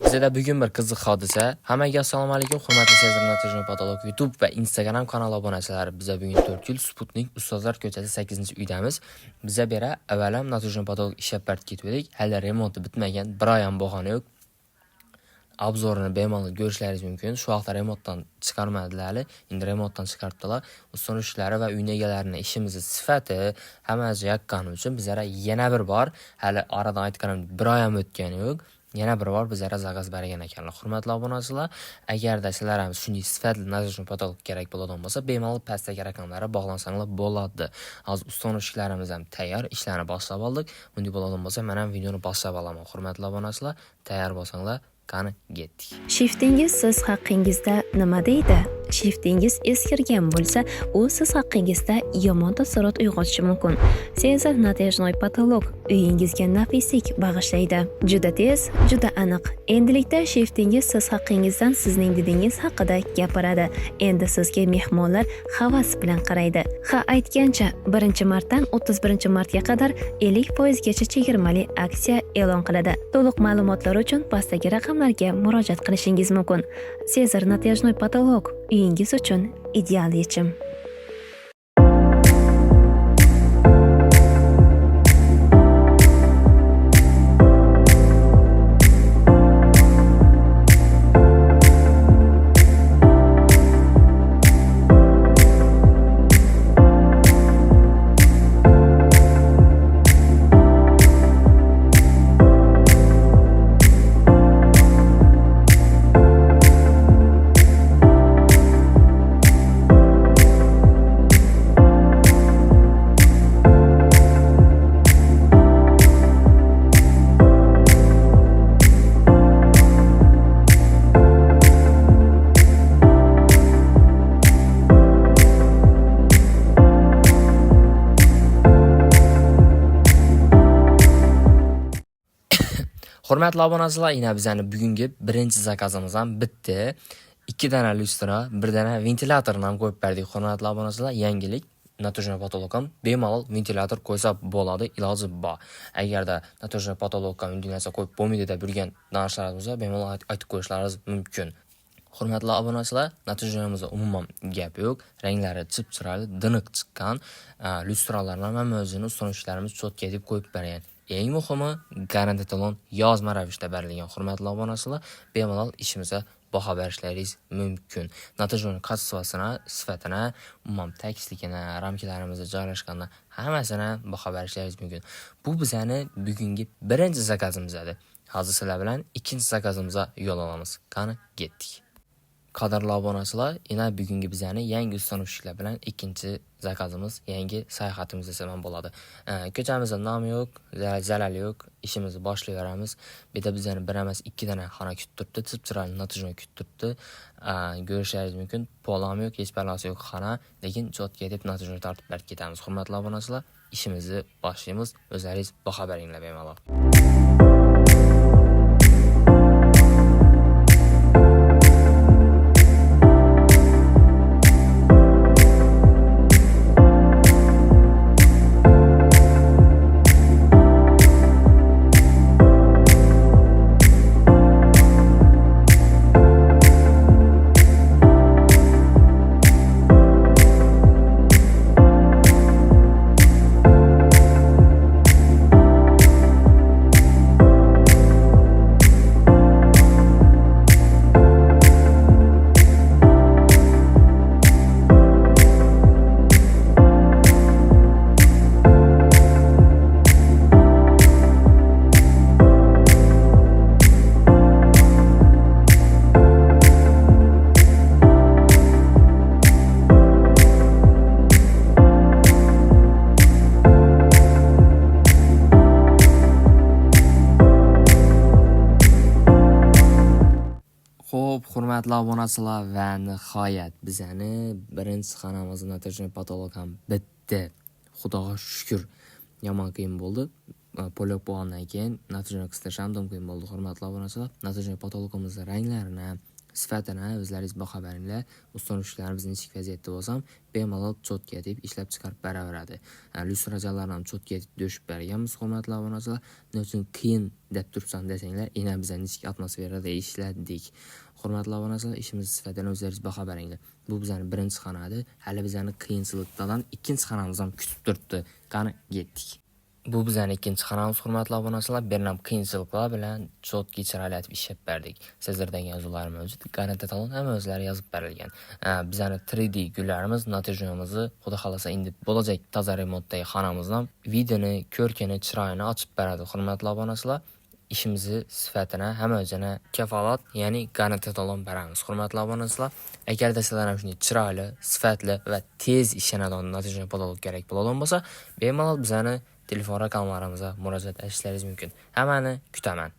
Bizda bugun bir qiziq hodisa. Hammaga assalomu alaykum, hurmatli Sezar Natijani patolog YouTube va Instagram kanali obunachilari. Biz bugun 4 yil Sputnik Ustozlar ko'chasi 8-uydamiz. Bizga bera avvalam Natijani patolog ishlab part ketdik. Hali remonti bitmagan, bir oy ham bo'lgani yo'q. Obzorini bemalol ko'rishlaringiz mumkin. Shu vaqtda remontdan chiqarmadilar, endi remontdan chiqaribdilar. Ustun ishlari va uy egalarining ishimizni sifati hammasi yaqqani uchun bizlar yana bir bor, hali oradan aytganim bir oy ham o'tgani yo'q. Yana bir bor bizlarga zakaz bergan ekanlar. Hurmatli obunachilar, agarda sizlar ham shunday sifatli natijani patolog kerak bo'ladigan bo'lsa, bemalol pastdagi raqamlarga bog'lansanglar bo'ladi. Hozir ustun ishlarimiz ham tayyor, ishlarni boshlab oldik. Bunday bo'ladigan bo'lsa, men ham videoni boshlab olaman. Hurmatli obunachilar, tayyor bo'lsanglar qani getdik. Shiftingiz siz haqingizda nima deydi? Shiftingiz eskirgan bo'lsa, u siz haqingizda yomon taassurot uyg'otishi mumkin. Sezar Natijnoy patolog uyingizga nafislik bag'ishlaydi. Juda tez, juda aniq. Endilikda shiftingiz siz haqingizdan sizning didingiz haqida gapiradi. Endi sizga mehmonlar havas bilan qaraydi. Ha aytgancha 1-martdan 31-martga qadar 50% gacha chegirmali aksiya e'lon qiladi. To'liq ma'lumotlar uchun pastdagi raqamlarga murojaat qilishingiz mumkin. Sezar Natijnoy patolog uyingiz uchun ideal yechim. Hurmatli obunachilar, yana bizning bugungi birinchi zakazimiz ham bitdi. 2 dana lustra, 1 dana ventilyatorni ham qo'yib berdik. Hurmatli obunachilar, yangilik Natijani patolog ham bemalol ventilyator qo'ysa bo'ladi, iloji bor. Agarda Natijani patolog ham unday narsa qo'yib bo'lmaydi deb yurgan donishlaringiz bo'lsa, bemalol aytib qo'yishlaringiz mumkin. Hurmatli obunachilar, natijalarimiz umuman gap yo'q. Ranglari chip-chiroyli, diniq chiqqan. Lustralarni ham o'zini ustun ishlarimiz cho'tka deb qo'yib bergan. Eng muhimi, garantiya to'lon yozma ravishda berilgan. Hurmatli obunachilar, bemalol ishimizga baho berishlaringiz mumkin. Natijaning sifatini, umuman tekstligini, ramkalarimizda joylashganini hammasini baho berishlaringiz mumkin. Bu bizning bugungi birinchi zakazimiz edi. Hozir sizlar bilan ikkinchi zakazimizga yo'l olamiz. Qani ketdik. Qadrli obunachilar, yana bugungi bizning yangi ustun ishlar bilan ikkinchi zakazimiz, yangi sayohatimiz desam bo'ladi. Ko'chamizda nom yo'q, zalal yo'q, ishimizni boshlayveramiz. Bitta bizning bir emas 2 dana xona kutib turibdi, chip-chiroyli natijani kutib turibdi. Ko'rishingiz mumkin, polam yo'q, hech balasi yo'q xona, lekin cho'tka deb natijani tortib berib ketamiz. Hurmatli obunachilar, ishimizni boshlaymiz. O'zlaringiz baho beringlar bemalol. Hurmatli obunachilar, va nihoyat bizning birinchi xonamiz Natijani patolog ham bitdi. Xudoga shukr. Yomon qiyin bo'ldi. Polyak bo'lgandan keyin natijani qistirish ham qiyin bo'ldi. Hurmatli obunachilar, Natijani patologimizning ranglarini, sifatini o'zlaringiz baho beringlar. Ustunushlarimiz nechik vaziyatda bo'lsam, bemalol cho'tka deb ishlab chiqarib beraveradi. Lyustrajallarni ham cho'tka deb do'shib berganmiz, hurmatli obunachilar. Nima uchun qiyin deb turibsan desanglar, ina biz nechik atmosferada ishladik. Hurmatli obunachilar, ishimiz sifatini o'zlaringiz baho beringlar. Bu bizning birinchi xona edi. Hali bizning qiyinchilikdan ikkinchi xonamiz ham kutib turibdi. Qani ketdik. Bu bizning ikkinchi xonamiz, hurmatli obunachilar. Bernam qiyinchiliklar bilan cho'tka chiroylatib ishlab berdik. Sizlardan yozuvlar mavjud. Garantiya talon ham o'zlari yozib berilgan. Bizning 3D gullarimiz, natijamizni xudo xolasa endi bo'lajak toza remontdagi xonamizdan videoni, ko'rkini, chiroyini ochib beradi, hurmatli obunachilar. İşimizi sifatini hamma o'zini kafolat, ya'ni garantiya talon beramiz, hurmatli obunachilar. Agar da sizlar ham shunday chiroyli, sifatli va tez ishlanadigan natija podolog kerak bo'ladigan bo'lsa, bemalol bizani telefon raqamlarimizga murojaat etishlaringiz mumkin. Hammani kutaman.